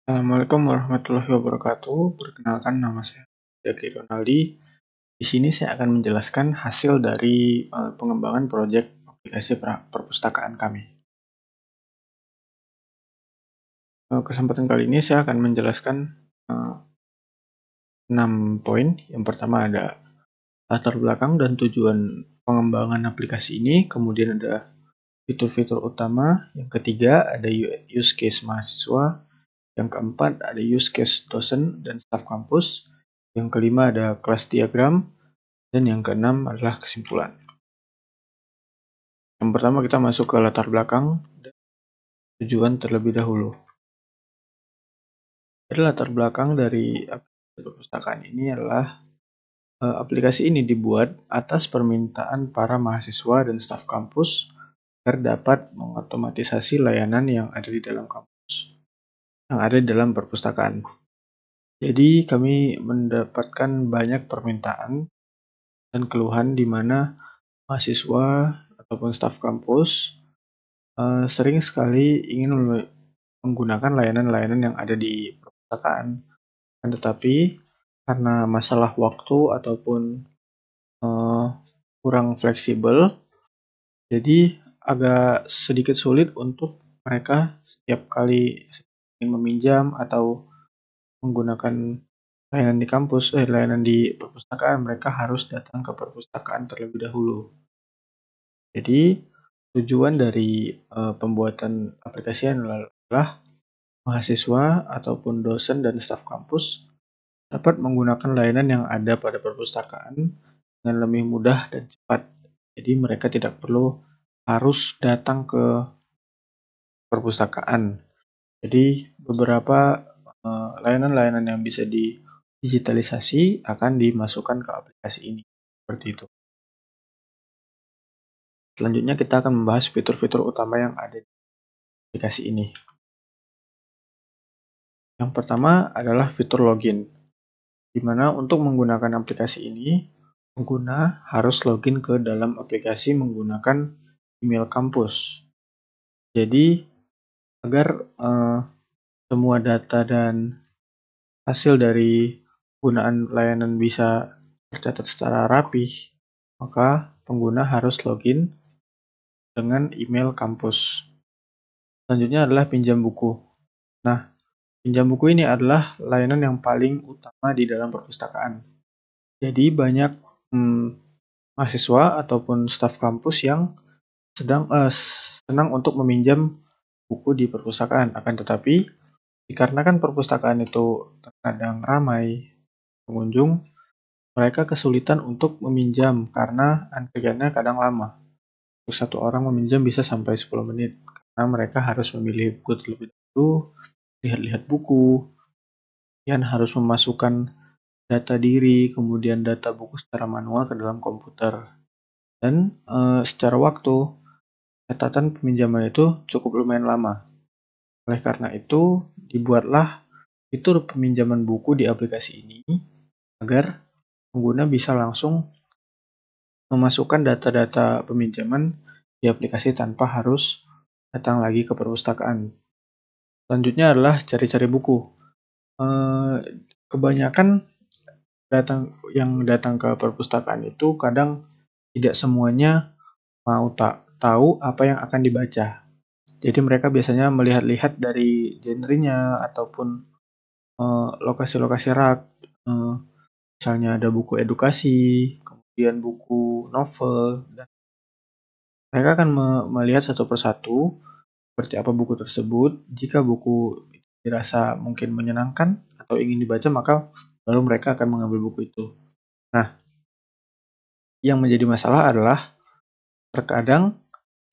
Assalamualaikum warahmatullahi wabarakatuh. Perkenalkan, nama saya Jaki Ronaldi. Di sini saya akan menjelaskan hasil dari pengembangan proyek aplikasi perpustakaan kami. Kesempatan kali ini saya akan menjelaskan 6 poin. Yang pertama ada latar belakang dan tujuan pengembangan aplikasi ini. Kemudian ada fitur-fitur utama. Yang ketiga ada use case mahasiswa. Yang keempat ada use case dosen dan staf kampus. Yang kelima ada kelas diagram. Dan yang keenam adalah kesimpulan. Yang pertama kita masuk ke latar belakang dan tujuan terlebih dahulu. Jadi latar belakang dari aplikasi perpustakaan ini adalah aplikasi ini dibuat atas permintaan para mahasiswa dan staf kampus agar dapat mengotomatisasi layanan yang ada di dalam kampus, yang ada di dalam perpustakaan. Jadi kami mendapatkan banyak permintaan dan keluhan di mana mahasiswa ataupun staf kampus sering sekali ingin menggunakan layanan-layanan yang ada di perpustakaan, tetapi karena masalah waktu ataupun kurang fleksibel, jadi agak sedikit sulit untuk mereka setiap kali ingin meminjam atau menggunakan layanan di layanan di perpustakaan, mereka harus datang ke perpustakaan terlebih dahulu. Jadi tujuan dari pembuatan aplikasi adalah mahasiswa ataupun dosen dan staf kampus dapat menggunakan layanan yang ada pada perpustakaan dengan lebih mudah dan cepat. Jadi mereka tidak perlu harus datang ke perpustakaan. Jadi beberapa layanan-layanan yang bisa digitalisasi akan dimasukkan ke aplikasi ini. Seperti itu. Selanjutnya kita akan membahas fitur-fitur utama yang ada di aplikasi ini. Yang pertama adalah fitur login, di mana untuk menggunakan aplikasi ini, pengguna harus login ke dalam aplikasi menggunakan email kampus. Jadi, agar semua data dan hasil dari penggunaan layanan bisa tercatat secara rapih, maka pengguna harus login dengan email kampus. Selanjutnya adalah pinjam buku. Nah, pinjam buku ini adalah layanan yang paling utama di dalam perpustakaan. Jadi banyak mahasiswa ataupun staf kampus yang senang untuk meminjam buku di perpustakaan. Akan tetapi, dikarenakan perpustakaan itu terkadang ramai pengunjung, mereka kesulitan untuk meminjam karena antriannya kadang lama. Untuk satu orang meminjam bisa sampai 10 menit, karena mereka harus memilih buku terlebih dahulu, lihat-lihat buku, kemudian harus memasukkan data diri, kemudian data buku secara manual ke dalam komputer. Dan secara waktu, catatan peminjaman itu cukup lumayan lama. Oleh karena itu, dibuatlah fitur peminjaman buku di aplikasi ini agar pengguna bisa langsung memasukkan data-data peminjaman di aplikasi tanpa harus datang lagi ke perpustakaan. Selanjutnya adalah cari-cari buku. Kebanyakan yang datang ke perpustakaan itu kadang tidak semuanya mau tahu apa yang akan dibaca. Jadi mereka biasanya melihat-lihat dari genrenya ataupun lokasi-lokasi rak. Misalnya ada buku edukasi, kemudian buku novel, dan mereka akan melihat satu persatu seperti apa buku tersebut. Jika buku dirasa mungkin menyenangkan atau ingin dibaca, maka baru mereka akan mengambil buku itu. Nah, yang menjadi masalah adalah terkadang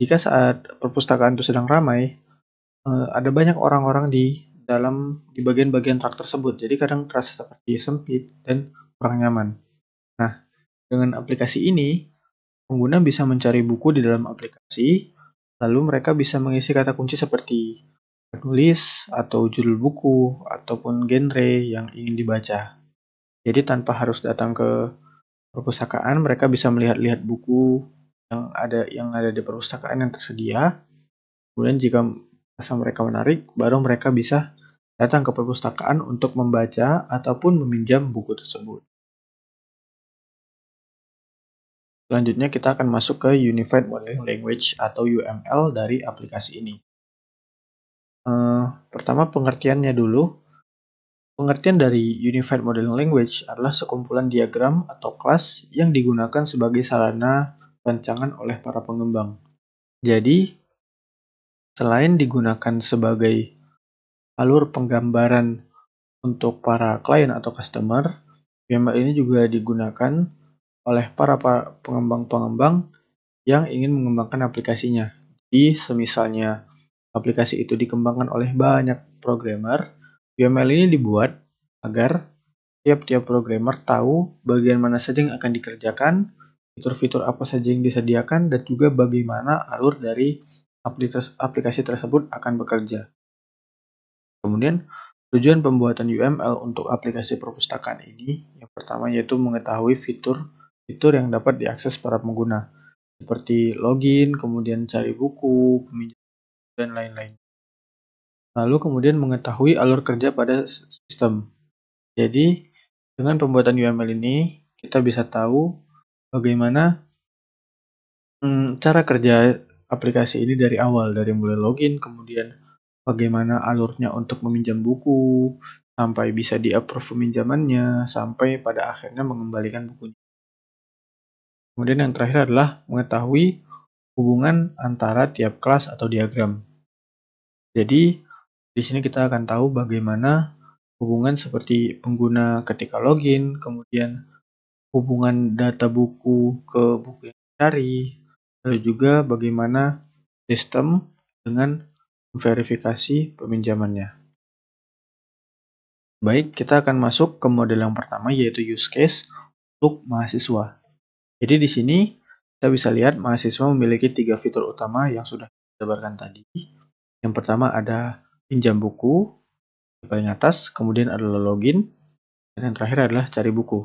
jika saat perpustakaan itu sedang ramai, ada banyak orang-orang di bagian-bagian rak tersebut. Jadi kadang terasa seperti sempit dan kurang nyaman. Nah, dengan aplikasi ini, pengguna bisa mencari buku di dalam aplikasi, lalu mereka bisa mengisi kata kunci seperti penulis atau judul buku ataupun genre yang ingin dibaca. Jadi tanpa harus datang ke perpustakaan, mereka bisa melihat-lihat buku yang ada di perpustakaan yang tersedia. Kemudian jika rasa mereka menarik, baru mereka bisa datang ke perpustakaan untuk membaca ataupun meminjam buku tersebut. Selanjutnya kita akan masuk ke Unified Modeling Language atau UML dari aplikasi ini. Pertama pengertiannya dulu. Pengertian dari Unified Modeling Language adalah sekumpulan diagram atau kelas yang digunakan sebagai sarana rancangan oleh para pengembang. Jadi, selain digunakan sebagai alur penggambaran untuk para klien atau customer, UML ini juga digunakan oleh para pengembang-pengembang yang ingin mengembangkan aplikasinya. Jadi, semisalnya aplikasi itu dikembangkan oleh banyak programmer, UML ini dibuat agar tiap-tiap programmer tahu bagian mana saja yang akan dikerjakan, fitur-fitur apa saja yang disediakan, dan juga bagaimana alur dari aplikasi tersebut akan bekerja. Kemudian, tujuan pembuatan UML untuk aplikasi perpustakaan ini, yang pertama yaitu mengetahui fitur yang dapat diakses para pengguna, seperti login, kemudian cari buku, peminjam, dan lain-lain. Lalu kemudian mengetahui alur kerja pada sistem. Jadi, dengan pembuatan UML ini, kita bisa tahu bagaimana cara kerja aplikasi ini dari awal, dari mulai login, kemudian bagaimana alurnya untuk meminjam buku, sampai bisa di-approve peminjamannya, sampai pada akhirnya mengembalikan bukunya. Kemudian yang terakhir adalah mengetahui hubungan antara tiap kelas atau diagram. Jadi, di sini kita akan tahu bagaimana hubungan seperti pengguna ketika login, kemudian hubungan data buku ke buku yang dicari, lalu juga bagaimana sistem dengan verifikasi peminjamannya. Baik, kita akan masuk ke model yang pertama yaitu use case untuk mahasiswa. Jadi di sini kita bisa lihat mahasiswa memiliki 3 fitur utama yang sudah dijabarkan tadi. Yang pertama ada pinjam buku di paling atas, kemudian adalah login, dan yang terakhir adalah cari buku.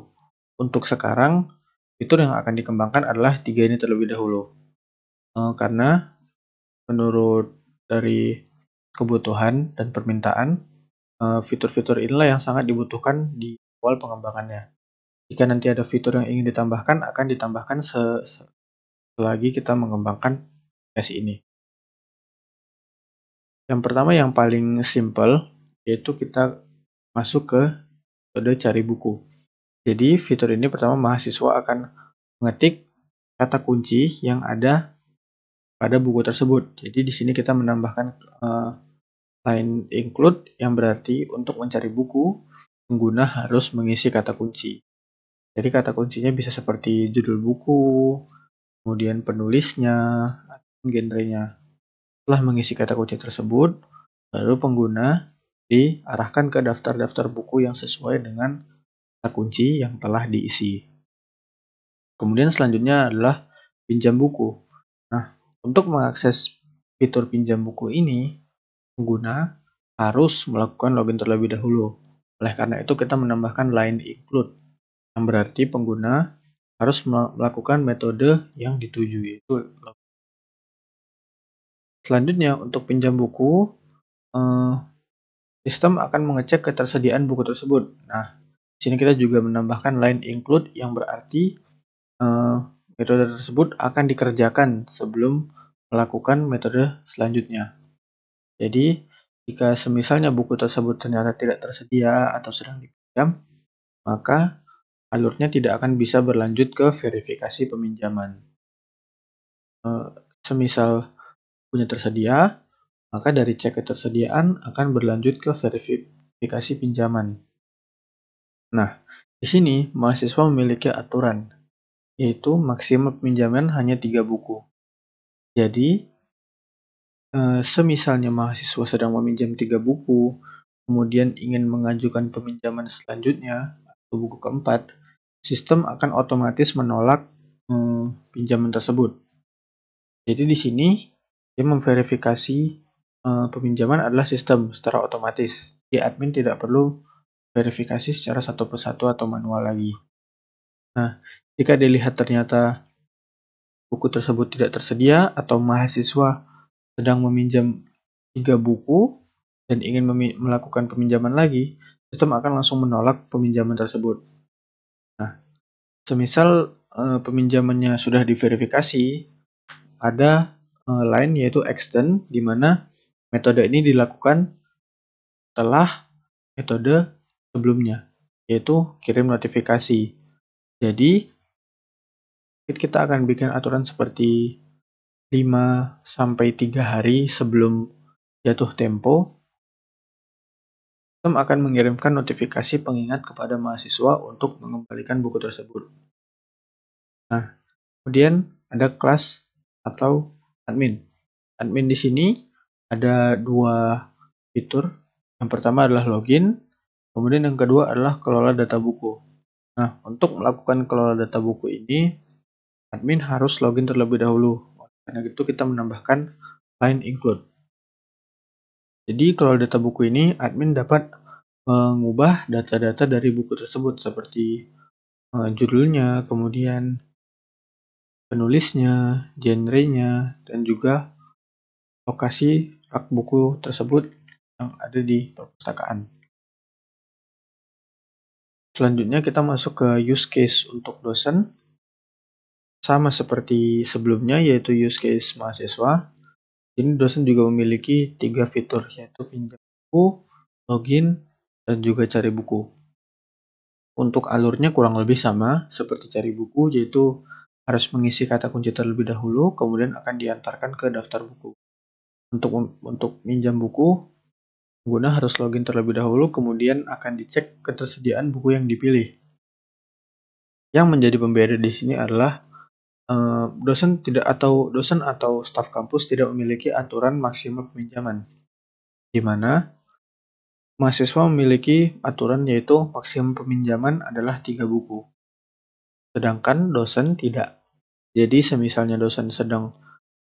Untuk sekarang, fitur yang akan dikembangkan adalah 3 ini terlebih dahulu. Karena menurut dari kebutuhan dan permintaan, fitur-fitur inilah yang sangat dibutuhkan di awal pengembangannya. Jika nanti ada fitur yang ingin ditambahkan, akan ditambahkan selagi kita mengembangkan aplikasi ini. Yang pertama yang paling simple, yaitu kita masuk ke metode cari buku. Jadi fitur ini pertama mahasiswa akan mengetik kata kunci yang ada pada buku tersebut. Jadi di sini kita menambahkan line include yang berarti untuk mencari buku, pengguna harus mengisi kata kunci. Jadi kata kuncinya bisa seperti judul buku, kemudian penulisnya, atau genrenya. Setelah mengisi kata kunci tersebut, baru pengguna diarahkan ke daftar-daftar buku yang sesuai dengan kata kunci yang telah diisi. Kemudian selanjutnya adalah pinjam buku. Nah, untuk mengakses fitur pinjam buku ini, pengguna harus melakukan login terlebih dahulu. Oleh karena itu kita menambahkan line include, yang berarti pengguna harus melakukan metode yang dituju, yaitu login. Selanjutnya untuk pinjam buku, sistem akan mengecek ketersediaan buku tersebut. Nah, di sini kita juga menambahkan line include yang berarti metode tersebut akan dikerjakan sebelum melakukan metode selanjutnya. Jadi, jika semisalnya buku tersebut ternyata tidak tersedia atau sedang dipinjam, maka alurnya tidak akan bisa berlanjut ke verifikasi peminjaman. Semisal bukunya tersedia, maka dari cek ketersediaan akan berlanjut ke verifikasi pinjaman. Nah, di sini mahasiswa memiliki aturan, yaitu maksimal peminjaman hanya 3 buku. Jadi, semisalnya mahasiswa sedang meminjam 3 buku, kemudian ingin mengajukan peminjaman selanjutnya, atau buku keempat, sistem akan otomatis menolak pinjaman tersebut. Jadi di sini, dia memverifikasi peminjaman adalah sistem secara otomatis. Jadi admin tidak perlu verifikasi secara satu persatu atau manual lagi. Nah, jika dilihat ternyata buku tersebut tidak tersedia atau mahasiswa sedang meminjam 3 buku dan ingin melakukan peminjaman lagi, sistem akan langsung menolak peminjaman tersebut. Nah, semisal peminjamannya sudah diverifikasi, ada lain yaitu extend, di mana metode ini dilakukan setelah metode sebelumnya, yaitu kirim notifikasi. Jadi, kita akan bikin aturan seperti 5-3 hari sebelum jatuh tempo, sistem akan mengirimkan notifikasi pengingat kepada mahasiswa untuk mengembalikan buku tersebut. Nah, kemudian ada kelas atau admin. Admin di sini ada dua fitur. Yang pertama adalah login, kemudian yang kedua adalah kelola data buku. Nah, untuk melakukan kelola data buku ini, admin harus login terlebih dahulu. Karena itu kita menambahkan line include. Jadi kalau data buku ini, admin dapat mengubah data-data dari buku tersebut seperti judulnya, kemudian penulisnya, genrenya, dan juga lokasi rak buku tersebut yang ada di perpustakaan. Selanjutnya kita masuk ke use case untuk dosen. Sama seperti sebelumnya, yaitu use case mahasiswa. Ini dosen juga memiliki 3 fitur, yaitu pinjam buku, login, dan juga cari buku. Untuk alurnya kurang lebih sama seperti cari buku, yaitu harus mengisi kata kunci terlebih dahulu, kemudian akan diantarkan ke daftar buku. Untuk minjam buku, pengguna harus login terlebih dahulu, kemudian akan dicek ketersediaan buku yang dipilih. Yang menjadi pembeda di sini adalah dosen atau staf kampus tidak memiliki aturan maksimal peminjaman, di mana mahasiswa memiliki aturan yaitu maksimum peminjaman adalah 3 buku. Sedangkan dosen tidak. Jadi semisalnya dosen sedang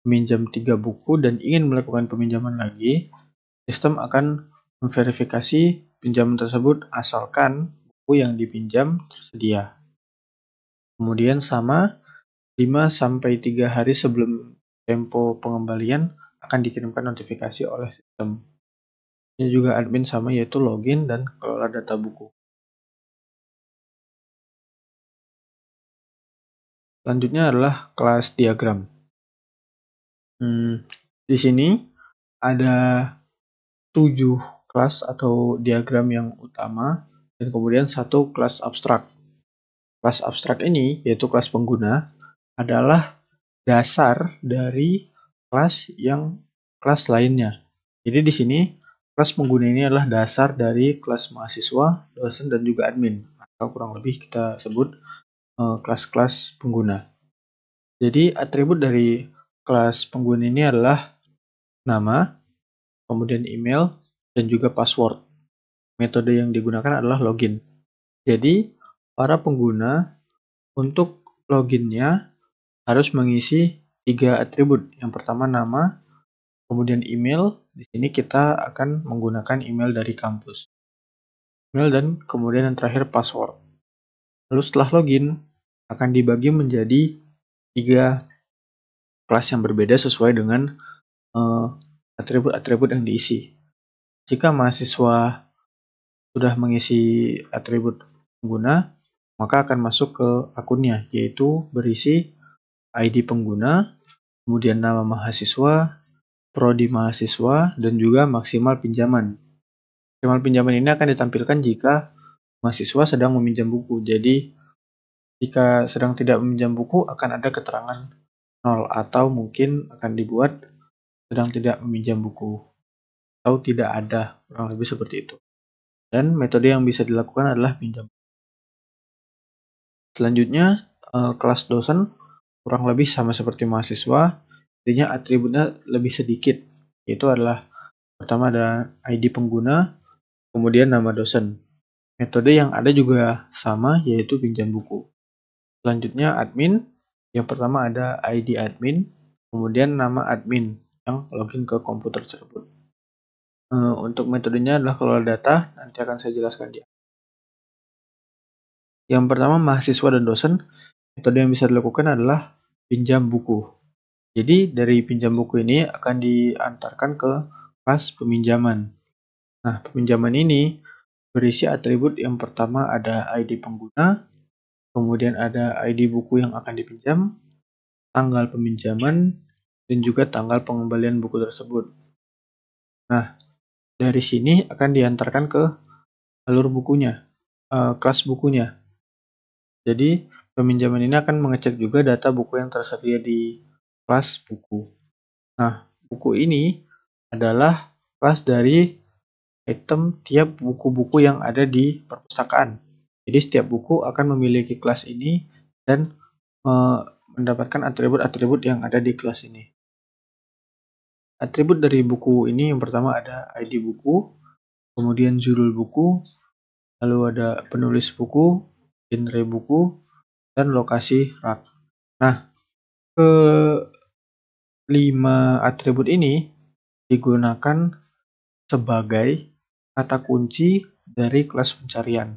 meminjam 3 buku dan ingin melakukan peminjaman lagi, sistem akan memverifikasi pinjaman tersebut asalkan buku yang dipinjam tersedia. Kemudian sama 5-3 hari sebelum tempo pengembalian akan dikirimkan notifikasi oleh sistem. Ini juga admin sama, yaitu login dan kelola data buku. Selanjutnya adalah kelas diagram. Di sini ada 7 kelas atau diagram yang utama dan kemudian 1 kelas abstrak. Kelas abstrak ini, yaitu kelas pengguna, adalah dasar dari kelas lainnya. Jadi di sini kelas pengguna ini adalah dasar dari kelas mahasiswa, dosen, dan juga admin, atau kurang lebih kita sebut kelas-kelas pengguna. Jadi atribut dari kelas pengguna ini adalah nama, kemudian email, dan juga password. Metode yang digunakan adalah login. Jadi para pengguna untuk loginnya harus mengisi 3 atribut. Yang pertama nama, kemudian email. Di sini kita akan menggunakan email dari kampus. Email dan kemudian yang terakhir password. Lalu setelah login akan dibagi menjadi 3 kelas yang berbeda sesuai dengan atribut-atribut yang diisi. Jika mahasiswa sudah mengisi atribut pengguna, maka akan masuk ke akunnya, yaitu berisi ID pengguna, kemudian nama mahasiswa, prodi mahasiswa, dan juga maksimal pinjaman. Maksimal pinjaman ini akan ditampilkan jika mahasiswa sedang meminjam buku. Jadi, jika sedang tidak meminjam buku, akan ada keterangan 0, atau mungkin akan dibuat sedang tidak meminjam buku, atau tidak ada, kurang lebih seperti itu. Dan metode yang bisa dilakukan adalah pinjam. Selanjutnya, kelas dosen kurang lebih sama seperti mahasiswa, artinya atributnya lebih sedikit, yaitu adalah pertama ada ID pengguna, kemudian nama dosen. Metode yang ada juga sama, yaitu pinjam buku. Selanjutnya admin, yang pertama ada ID admin, kemudian nama admin yang login ke komputer tersebut. Untuk metodenya adalah kelola data, nanti akan saya jelaskan di. Yang pertama mahasiswa dan dosen, metode yang bisa dilakukan adalah pinjam buku. Jadi dari pinjam buku ini akan diantarkan ke kelas peminjaman. Nah, peminjaman ini berisi atribut yang pertama ada ID pengguna, kemudian ada ID buku yang akan dipinjam, tanggal peminjaman, dan juga tanggal pengembalian buku tersebut. Nah, dari sini akan diantarkan ke alur bukunya, kelas bukunya. Jadi, peminjaman ini akan mengecek juga data buku yang tersedia di kelas buku. Nah, buku ini adalah kelas dari item tiap buku-buku yang ada di perpustakaan. Jadi, setiap buku akan memiliki kelas ini dan mendapatkan atribut-atribut yang ada di kelas ini. Atribut dari buku ini yang pertama ada ID buku, kemudian judul buku, lalu ada penulis buku, genre buku, dan lokasi rak. Nah, kelima atribut ini digunakan sebagai kata kunci dari kelas pencarian.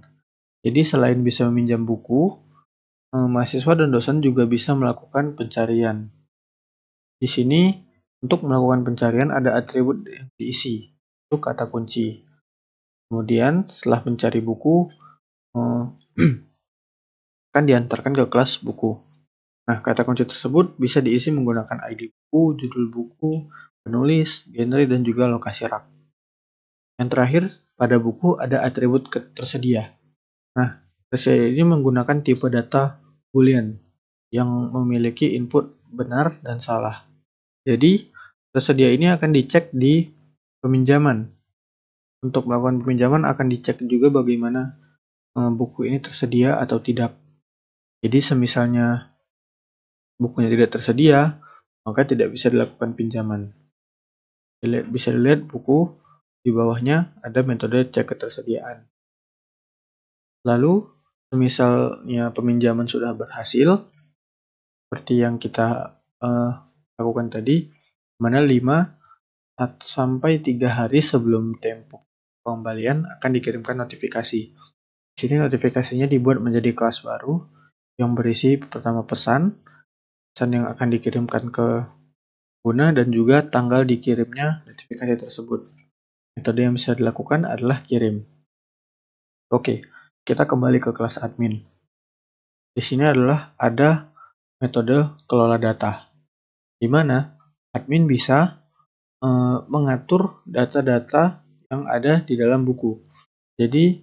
Jadi selain bisa meminjam buku, mahasiswa dan dosen juga bisa melakukan pencarian. Di sini untuk melakukan pencarian ada atribut yang diisi, itu kata kunci. Kemudian setelah mencari buku, akan diantarkan ke kelas buku. Nah, kata kunci tersebut bisa diisi menggunakan ID buku, judul buku, penulis, genre, dan juga lokasi rak. Yang terakhir, pada buku ada atribut tersedia. Nah, tersedia ini menggunakan tipe data boolean yang memiliki input benar dan salah. Jadi, tersedia ini akan dicek di peminjaman. Untuk melakukan peminjaman akan dicek juga bagaimana buku ini tersedia atau tidak. Jadi semisalnya bukunya tidak tersedia, maka tidak bisa dilakukan pinjaman. Bisa dilihat buku di bawahnya ada metode cek ketersediaan. Lalu, semisalnya peminjaman sudah berhasil, seperti yang kita lakukan tadi, mana 5 sampai 3 hari sebelum tempo pengembalian akan dikirimkan notifikasi. Di sini notifikasinya dibuat menjadi kelas baru yang berisi pertama pesan yang akan dikirimkan ke pengguna dan juga tanggal dikirimnya notifikasi tersebut. Metode yang bisa dilakukan adalah kirim. Oke, kita kembali ke kelas admin. Di sini adalah ada metode kelola data, di mana admin bisa mengatur data-data yang ada di dalam buku. Jadi,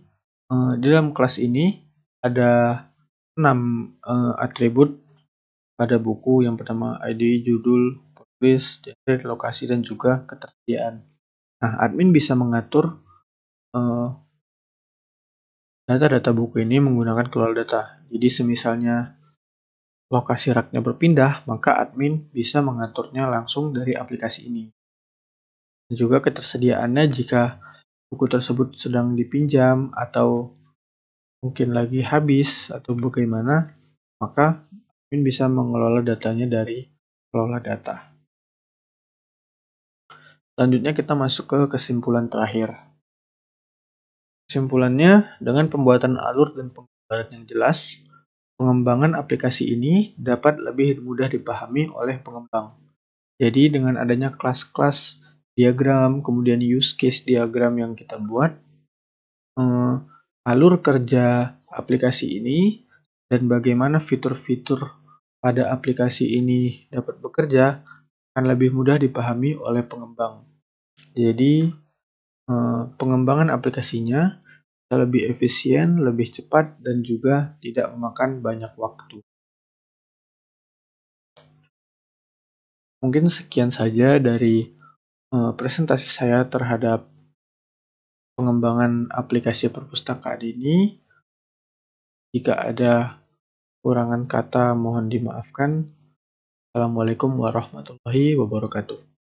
di dalam kelas ini ada 6 atribut pada buku. Yang pertama ID, judul, penulis, genre, lokasi, dan juga ketersediaan. Nah, admin bisa mengatur data-data buku ini menggunakan kelola data. Jadi semisalnya lokasi raknya berpindah, maka admin bisa mengaturnya langsung dari aplikasi ini. Dan juga ketersediaannya jika buku tersebut sedang dipinjam atau mungkin lagi habis atau bagaimana, maka admin bisa mengelola datanya dari kelola data. Selanjutnya kita masuk ke kesimpulan terakhir. Kesimpulannya, dengan pembuatan alur dan penggambaran yang jelas, pengembangan aplikasi ini dapat lebih mudah dipahami oleh pengembang. Jadi dengan adanya kelas-kelas diagram, kemudian use case diagram yang kita buat, alur kerja aplikasi ini dan bagaimana fitur-fitur pada aplikasi ini dapat bekerja akan lebih mudah dipahami oleh pengembang. Jadi pengembangan aplikasinya bisa lebih efisien, lebih cepat, dan juga tidak memakan banyak waktu. Mungkin sekian saja dari presentasi saya terhadap pengembangan aplikasi perpustakaan ini. Jika ada kurangan kata mohon dimaafkan. Assalamualaikum warahmatullahi wabarakatuh.